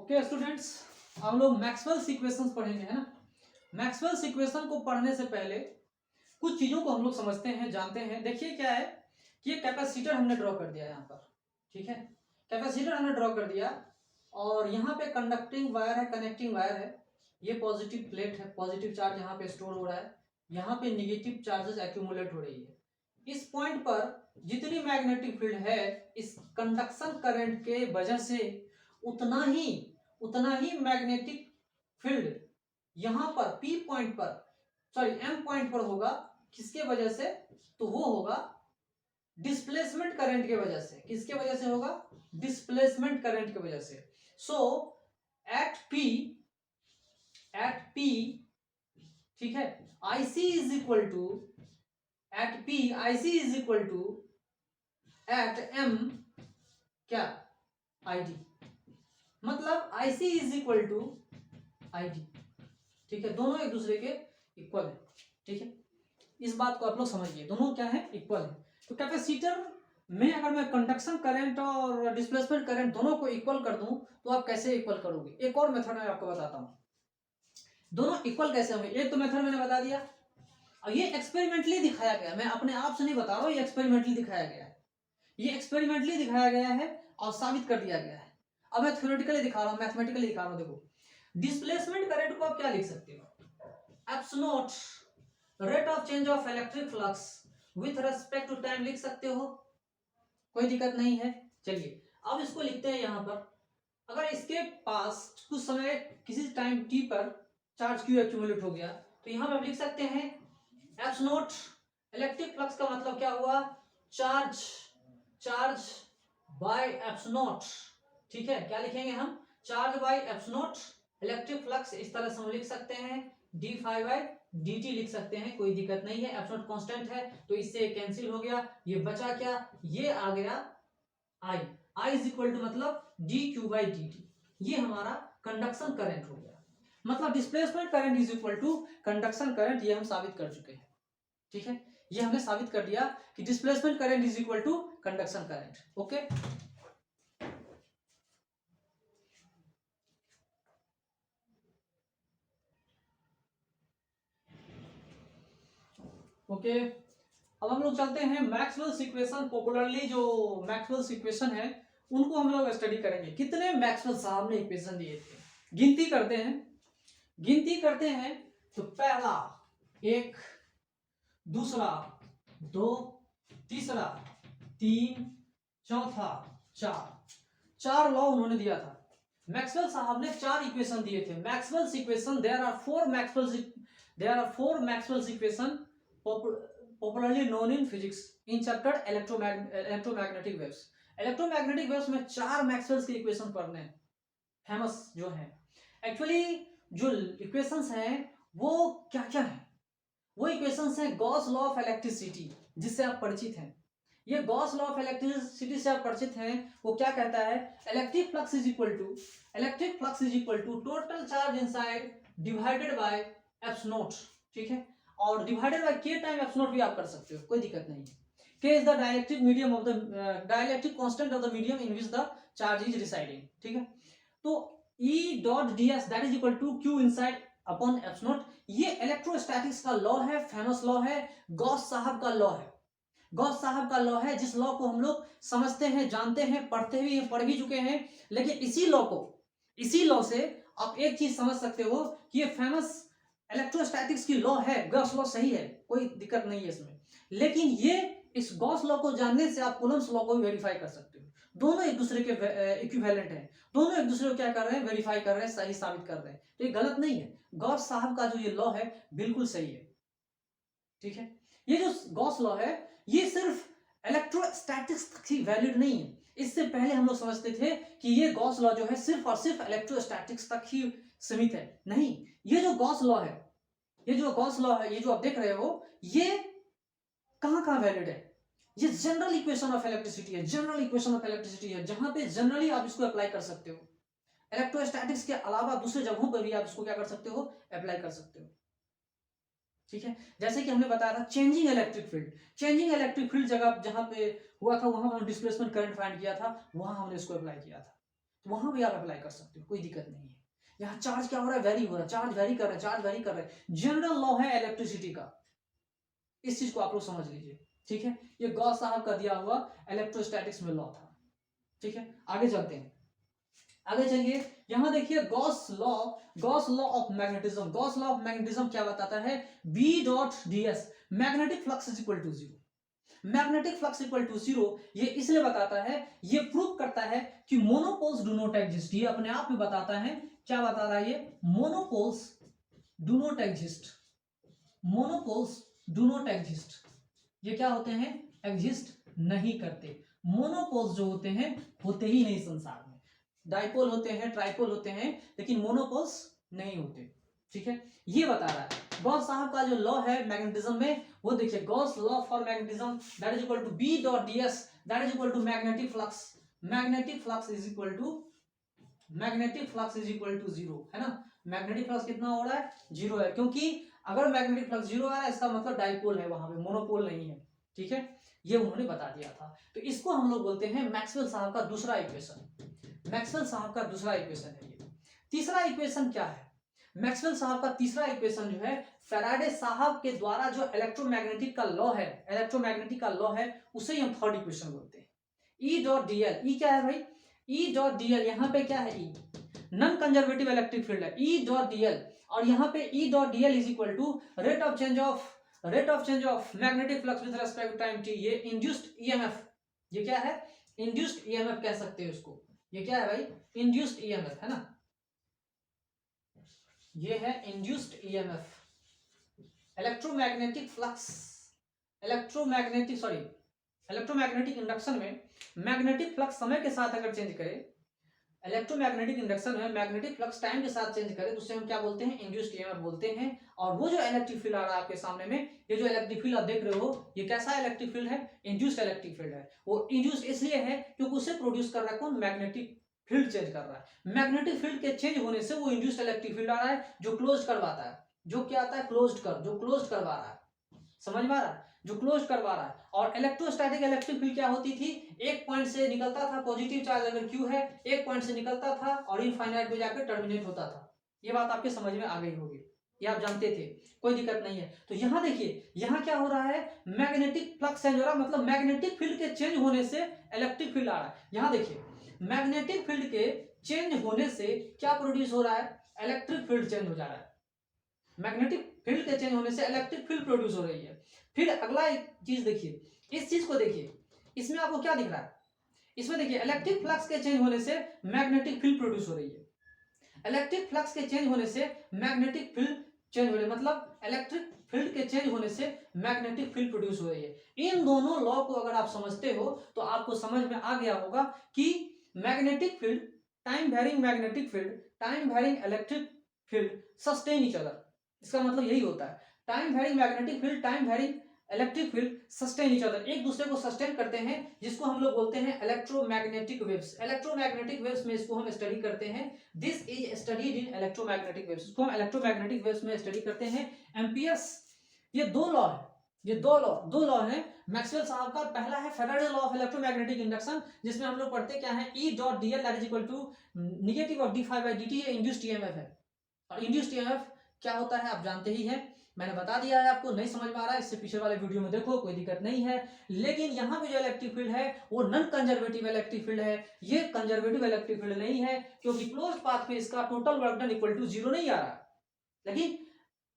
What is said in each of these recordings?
Okay students, हम लोग Maxwell's equations पढ़ेंगे, है ना। मैक्सवेल्स इक्वेशन को पढ़ने से पहले कुछ चीजों को हम लोग समझते हैं, जानते हैं। देखिए क्या है कि ये कैपेसिटर हमने ड्रॉ कर दिया यहाँ पर, ठीक है। कैपेसिटर हमने ड्रॉ कर दिया और यहाँ पे कंडक्टिंग वायर है, कनेक्टिंग वायर है। ये पॉजिटिव प्लेट है, पॉजिटिव चार्ज यहाँ पे स्टोर हो रहा है, यहाँ पे निगेटिव चार्जेस एक्यूमुलेट हो रही है। इस पॉइंट पर जितनी मैग्नेटिक फील्ड है इस कंडक्शन करंट के वजह से उतना ही मैग्नेटिक फील्ड यहां पर पी पॉइंट पर, सॉरी एम पॉइंट पर होगा। किसके वजह से? तो वो होगा डिस्प्लेसमेंट करंट के वजह से। किसके वजह से होगा? डिस्प्लेसमेंट करंट की वजह से। सो एट पी ठीक है, IC is equal to eight P IC is equal to eight M क्या? आईडी। मतलब IC is equal to ID, ठीक है। दोनों एक दूसरे के इक्वल है, ठीक है। इस बात को आप लोग समझिए, दोनों क्या है? इक्वल है। तो कैपेसिटर में अगर मैं कंडक्शन करंट और डिस्प्लेसमेंट करंट दोनों को इक्वल कर दूं तो आप कैसे इक्वल करोगे? एक और मेथड मैं आपको बताता हूं, दोनों इक्वल कैसे होंगे। एक तो मेथड मैंने बता दिया और ये एक्सपेरिमेंटली दिखाया गया, मैं अपने आप से नहीं बता रहा हूं, ये एक्सपेरिमेंटली दिखाया गया है। ये एक्सपेरिमेंटली दिखाया गया है और साबित कर दिया गया है। अब मैं थ्योरेटिकली दिखा रहा हूं, मैथमेटिकली दिखा रहा हूं। देखो, डिस्प्लेसमेंट करंट को आप क्या लिख सकते हो? Eps naught rate of change of electric flux with respect to time लिख सकते हो, कोई दिक्कत नहीं है। चलिए अब इसको लिखते हैं यहां पर। अगर इसके पास कुछ समय किसी टाइम टी पर चार्ज क्यू एक्यूमुलेट हो गया तो यहां पर लिख सकते हैं एप्स नॉट इलेक्ट्रिक फ्लक्स का मतलब क्या हुआ? चार्ज बाय एप्स नॉट, ठीक है। क्या लिखेंगे हम? Charge by eps not electric flux, इस तरह से हम लिख सकते हैं। D five by D T लिख सकते हैं, कोई दिक्कत नहीं है। एप्स नॉट कांस्टेंट है तो इससे कैंसिल हो गया। ये बचा क्या? ये आ गया आई इज इक्वल टू मतलब D Q by D T. ये हमारा कंडक्शन करंट हो गया। मतलब displacement current is equal to conduction current, ये हम साबित कर चुके हैं, ठीक है। ये हमने साबित कर दिया कि displacement current is equal to conduction current. Okay, okay. अब हम लोग चलते हैं मैक्सवेल्स इक्वेशन। पॉपुलरली जो मैक्सवेल्स इक्वेशन है उनको हम लोग स्टडी करेंगे। कितने मैक्सवेल साहब ने इक्वेशन दिए थे? गिनती करते हैं तो पहला 1, दूसरा 2, तीसरा 3, चौथा 4 लॉ उन्होंने दिया था। मैक्सवेल साहब ने 4 इक्वेशन दिए थे। Maxwell's equation, there are 4 Maxwell's equation popularly known in physics in chapter electromagnetic waves. Electromagnetic waves में 4 मैक्सवेल्स के इक्वेशन पढ़ने हैं, फेमस जो है। एक्चुअली जो इक्वेशंस हैं वो क्या क्या है? वो इक्वेशंस हैं गॉस लॉ ऑफ इलेक्ट्रिसिटी, जिससे आप परिचित हैं। ये गॉस लॉ ऑफ इलेक्ट्रिसिटी से आप परिचित हैं। वो क्या कहता है? Electric flux is equal to total charge inside divided by eps naught, ठीक है। और divided by K time eps naught भी आप कर सकते हो, कोई दिक्कत नहीं है। K is the dielectric constant of the medium in which the charge is residing, ठीक है। तो E dot ds that is equal to Q inside upon eps naught. ये इलेक्ट्रोस्टैटिक्स का लॉ है, फेमस लॉ है, गॉस साहब का law है। गॉस साहब का लॉ है, जिस लॉ को हम लोग समझते हैं, जानते हैं, पढ़ते भी हैं, पढ़ भी चुके हैं। लेकिन इसी लॉ से आप एक चीज समझ सकते हो कि ये फेमस इलेक्ट्रोस्टैटिक्स की लॉ है, गॉस लॉ सही है, कोई दिक्कत नहीं है इसमें। लेकिन ये इस गॉस लॉ को जानने से आप कूलम्स लॉ को भी वेरीफाई कर सकते हो। दोनों एक दूसरे के इक्विवेलेंट हैं, दोनों एक दूसरे को क्या कर रहे हैं? वेरीफाई कर रहे हैं, सही साबित कर रहे हैं। तो ये गलत नहीं है। गॉस साहब का जो ये लॉ है बिल्कुल सही है, ठीक है। ये जो गॉस लॉ है ये सिर्फ इलेक्ट्रोस्टैटिक्स तक ही वैलिड नहीं है। इससे पहले हम लोग समझते थे कि ये गॉस लॉ जो है सिर्फ और सिर्फ इलेक्ट्रोस्टैटिक्स तक ही सीमित है। नहीं, ये जो गॉस लॉ है, ये जो आप देख रहे हो, ये कहां कहां वैलिड है? ये जनरल इक्वेशन ऑफ इलेक्ट्रिसिटी है, जहां पे जनरली आप इसको अप्लाई कर सकते हो। इलेक्ट्रोस्टैटिक्स के अलावा दूसरे जगहों पर भी आप इसको क्या कर सकते हो? अप्लाई कर सकते हो, ठीक है। जैसे कि हमने बताया था चेंजिंग इलेक्ट्रिक फील्ड जगह जहां पे हुआ था वहां हमने डिस्प्लेसमेंट करंट फाइंड किया था, वहां हमने इसको अप्लाई किया था। तो वहां भी आप अप्लाई कर सकते हो, कोई दिक्कत नहीं है। यहाँ चार्ज क्या हो रहा है, वेरी हो रहा है, चार्ज वेरी कर रहा है, चार्ज वेरी कर रहा है, जनरल लॉ है इलेक्ट्रिसिटी का, इस चीज को आप लोग समझ लीजिए, ठीक है। ये गॉस साहब का दिया हुआ इलेक्ट्रोस्टैटिक्स में लॉ था, ठीक है। आगे चलते हैं, आगे चलिए। यहां देखिए Gauss law, Gauss law of magnetism, Gauss law of magnetism क्या बताता है, B dot ds magnetic flux is equal to zero, magnetic flux equal to zero. ये इसलिए बताता है, ये प्रूव करता है कि मोनोपोल्स डू नॉट एग्जिस्ट, ये अपने आप में बताता है, क्या बता रहा है ये, monopoles do not exist, monopoles do not exist, ये क्या होते हैं, एग्जिस्ट नहीं करते। मोनोपोल्स जो होते हैं होते ही नहीं संसार में, डाइपोल होते हैं, ट्राइपोल होते हैं, लेकिन मोनोपोल्स नहीं होते, ठीक है। ये बता रहा है गॉस साहब का जो लॉ है मैग्नेटिज्म में, वो देखिए Gauss law for magnetism that is equal to B dot ds that is equal to magnetic flux, magnetic flux is equal to, magnetic flux is equal to zero, है ना। Magnetic flux कितना हो रहा है, zero है, क्योंकि अगर magnetic flux zero आ रहा है इसका मतलब डाइपोल है, वहां पे मोनोपोल नहीं है, ठीक है। ये उन्होंने बता दिया था। तो इसको हम लोग बोलते हैं मैक्सवेल साहब का दूसरा इक्वेशन, मैक्सवेल साहब का दूसरा इक्वेशन है ये। तीसरा इक्वेशन क्या है, मैक्सवेल साहब का तीसरा इक्वेशन जो है फैराडे साहब के द्वारा जो इलेक्ट्रोमैग्नेटिक का लॉ है, इलेक्ट्रोमैग्नेटिक का लॉ है, उसे हम थर्ड इक्वेशन बोलते हैं। E डॉट dl, ई क्या है भाई, E डॉट dl, यहाँ पे क्या है, E non conservative electric field है, E डॉट dl, और यहाँ पे E dot dl is equal to rate of change of magnetic flux with respect to time t, ये इंड्यूस्ड EMF, ये क्या है, इंड्यूस्ड EMF कह सकते हैं उसको, ये क्या है भाई, इंड्यूस्ड EMF, है ना, ये है induced EMF, electromagnetic flux, electromagnetic induction में मैग्नेटिक फ्लक्स समय के साथ अगर चेंज करे, इलेक्ट्रोमैग्नेटिक इंडक्शन में मैग्नेटिक फ्लक्स टाइम के साथ चेंज करे, तो उसे हम क्या बोलते हैं, इंड्यूस्ड EMF बोलते हैं। और वो जो इलेक्ट्रिक फील्ड आ रहा है आपके सामने में, ये जो इलेक्ट्रिक फील्ड आप देख रहे हो, ये कैसा इलेक्ट्रिक फील्ड है, इंड्यूस्ड इलेक्ट्रिक फील्ड है। वो इंड्यूस्ड इसलिए है क्योंकि उसे प्रोड्यूस कर रहा है कौन, मैग्नेटिक फील्ड चेंज कर रहा है। मैग्नेटिक फील्ड के चेंज होने से वो इंड्यूस्ड इलेक्ट्रिक फील्ड आ रहा है, जो क्लोज करवाता है, जो क्या आता है, जो क्लोज करवा रहा है, समझ में आ रहा है, जो क्लोज करवा रहा है। और इलेक्ट्रोस्टैटिक इलेक्ट्रिक फील्ड क्या होती थी, एक पॉइंट से निकलता था, पॉजिटिव चार्ज अगर Q है, एक पॉइंट से निकलता था और इनफाइनाइट में जाकर टर्मिनेट होता था। ये बात आपके समझ में आ गई होगी, ये आप जानते थे, कोई दिक्कत नहीं है। तो यहाँ देखिए, यहाँ क्या हो रहा है, मैग्नेटिक फ्लक्स चेंज हो रहा है, मतलब मैग्नेटिक फील्ड के चेंज होने से इलेक्ट्रिक फील्ड आ रहा है। यहाँ देखिए, मैग्नेटिक फील्ड के चेंज होने से क्या प्रोड्यूस हो रहा है, इलेक्ट्रिक फील्ड चेंज हो जा रहा है, मैग्नेटिक फील्ड के चेंज होने से इलेक्ट्रिक फील्ड प्रोड्यूस हो रही है। फिर अगला एक चीज देखिए, इस चीज को देखिए, इसमें आपको क्या दिख रहा है, इसमें देखिए इलेक्ट्रिक फ्लक्स के चेंज होने से मैग्नेटिक फील्ड प्रोड्यूस हो रही है, इलेक्ट्रिक फ्लक्स के चेंज होने से मैग्नेटिक फील्ड चेंज हो रही है, मतलब इलेक्ट्रिक फील्ड के चेंज होने से मैग्नेटिक फील्ड प्रोड्यूस हो रही है। इन दोनों लॉ को अगर आप समझते हो तो आपको समझ में आ गया होगा कि magnetic field, time varying magnetic field, time varying electric field sustain each other, इसका मतलब यही होता है, time varying magnetic field, time varying electric field sustain each other, एक दूसरे को सस्टेन करते हैं, जिसको हम लोग बोलते हैं इलेक्ट्रोमैग्नेटिक वेव्स। इलेक्ट्रोमैग्नेटिक वेव्स में इसको हम स्टडी करते हैं, this is studied in electromagnetic waves, इसको हम इलेक्ट्रोमैग्नेटिक वेव्स में स्टडी करते हैं। एम्पियर्स, ये दो लॉ है, ये दो लॉ है मैक्सवेल साहब का। पहला है Faraday law of electromagnetic induction, जिसमें हम लोग पढ़ते क्या है, E dot dl that is equal to negative of d∅dt, ये इंड्यूस्ड EMF है। और इंड्यूस्ड EMF क्या होता है आप जानते ही हैं, मैंने बता दिया है आपको, नहीं समझ में आ रहा है इससे पीछे वाले वीडियो में देखो, कोई दिक्कत नहीं है। लेकिन यहाँ पे जो इलेक्ट्रिक फील्ड है वो नॉन कंजर्वेटिव इलेक्ट्रिक फील्ड है, ये कंजर्वेटिव इलेक्ट्रिक फील्ड नहीं है, क्योंकि क्लोज्ड पाथ में इसका total work done equal to zero नहीं आ रहा, लेकिन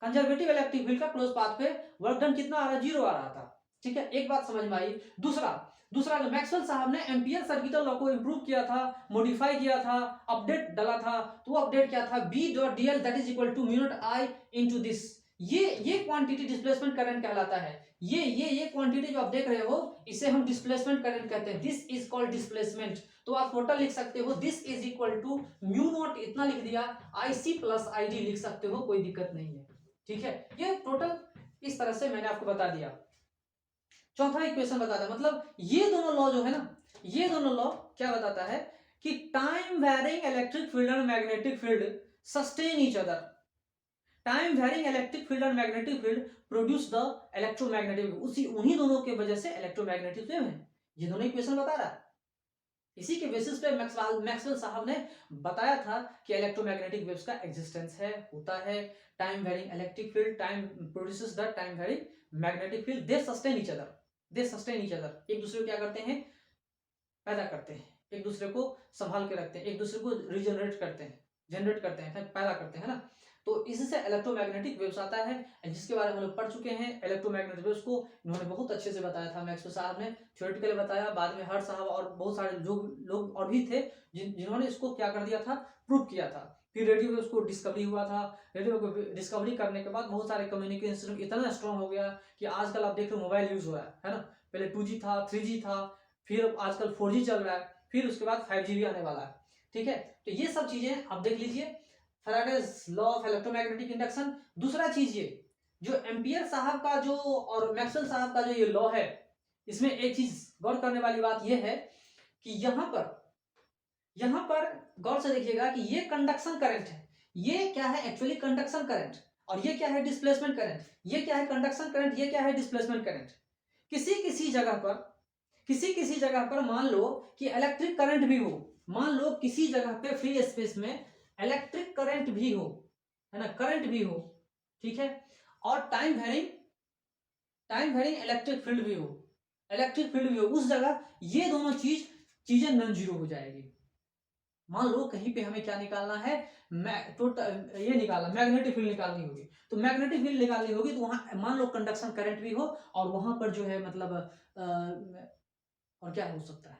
कंजर्वेटिव इलेक्ट्रिक फील्ड का क्लोज पाथ पे वर्क डन कितना आ रहा, जीरो आ रहा था, ठीक है। एक बात समझ में आई। दूसरा जो मैक्सवेल साहब ने एम्पियर सर्किटल लॉ को इंप्रूव किया था, मॉडिफाई किया था, अपडेट डाला था, तो वो अपडेट क्या था, B dot dl that is equal to mu naught I into this, ये क्वांटिटी डिस्प्लेसमेंट करंट कहलाता है। ये क्वांटिटी जो आप देख रहे हो, इसे हम डिस्प्लेसमेंट करंट कहते हैं, दिस इज कॉल्ड डिस्प्लेसमेंट। तो आप टोटल लिख सकते हो, this is equal to mu naught, इतना लिख दिया, IC प्लस ID लिख सकते हो, कोई दिक्कत नहीं है, ठीक है। ये टोटल इस तरह से मैंने आपको बता दिया। चौथा इक्वेशन बताता है, मतलब ये दोनों लॉ जो है ना, ये दोनों लॉ क्या बताता है कि time varying electric field and magnetic field sustain each other, time varying electric field and magnetic field produce the electromagnetic wave, उसी उन्हीं दोनों के वजह से इलेक्ट्रोमैग्नेटिक वेव है, ये दोनों इक्वेशन बता रहा है। इसी के बेसिस पे मैक्सवेल साहब ने बताया था कि इलेक्ट्रोमैग्नेटिक वेव्स का एग्जिस्टेंस है, होता है। Time varying electric field time produces the time varying magnetic field, they sustain each other, they sustain each other, एक दूसरे को क्या करते हैं, पैदा करते हैं, एक दूसरे को संभाल के रखते हैं, एक दूसरे को रिजनरेट करते हैं, जनरेट करते हैं, पैदा करते हैं ना। तो इससे इलेक्ट्रोमैग्नेटिक वेव्स आता है, जिसके बारे में हम लोग पढ़ चुके हैं। इलेक्ट्रोमैग्नेटिक वेव्स को इन्होंने बहुत अच्छे से बताया था, मैक्सवेल साहब ने थ्योरेटिकली बताया, बाद में हर्ट साहब और बहुत सारे जो लोग और भी थे जिन्होंने इसको क्या कर दिया था, प्रूव किया था। फिर रेडियो वेव्स को डिस्कवरी हुआ था। रेडियो को डिस्कवरी करने के बाद बहुत सारे कम्युनिकेशन सिस्टम इतना स्ट्रॉन्ग हो गया कि आजकल आप देख रहे हो मोबाइल यूज हो रहा है ना। पहले 2G था, 3G था, फिर आजकल 4G चल रहा है, फिर उसके बाद 5G भी आने वाला है। ठीक है, तो ये सब चीजें आप देख लीजिए, Faraday's law of electromagnetic induction. दूसरा चीज ये जो एम्पियर साहब का जो और मैक्सवेल साहब का जो ये लॉ है, इसमें एक चीज गौर करने वाली बात ये है कि यहां पर गौर से देखिएगा कि ये कंडक्शन करंट है, ये क्या है एक्चुअली कंडक्शन करंट, और ये क्या है डिस्प्लेसमेंट करंट। ये क्या है कंडक्शन करंट, ये क्या है डिस्प्लेसमेंट करंट। किसी किसी जगह पर मान लो कि इलेक्ट्रिक करंट भी हो, मान लो किसी जगह पे फ्री स्पेस में इलेक्ट्रिक करंट भी हो, है ना, करंट भी हो, ठीक है, और टाइम वेरिंग इलेक्ट्रिक फील्ड भी हो, उस जगह ये दोनों चीजें नॉन जीरो हो जाएगी। मान लो कहीं पे हमें क्या निकालना है, ये निकालना, मैग्नेटिक फील्ड निकालनी होगी, तो मैग्नेटिक फील्ड निकालनी होगी तो वहां मान लो कंडक्शन करंट भी हो, और वहां पर जो है मतलब और क्या हो सकता है,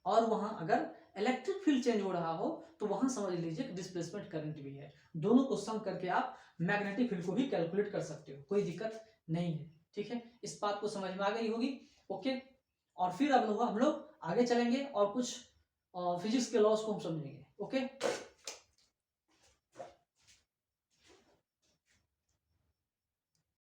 और वहां अगर इलेक्ट्रिक फील्ड चेंज हो रहा हो तो वहां समझ लीजिए डिस्प्लेसमेंट करंट भी है। दोनों को सम करके आप मैग्नेटिक फील्ड को भी कैलकुलेट कर सकते हो, कोई दिक्कत नहीं है। ठीक है, इस बात को समझ में आ गई होगी। ओके, और फिर अब हम लोग आगे चलेंगे और कुछ फिजिक्स के लॉस को हम समझेंगे। ओके।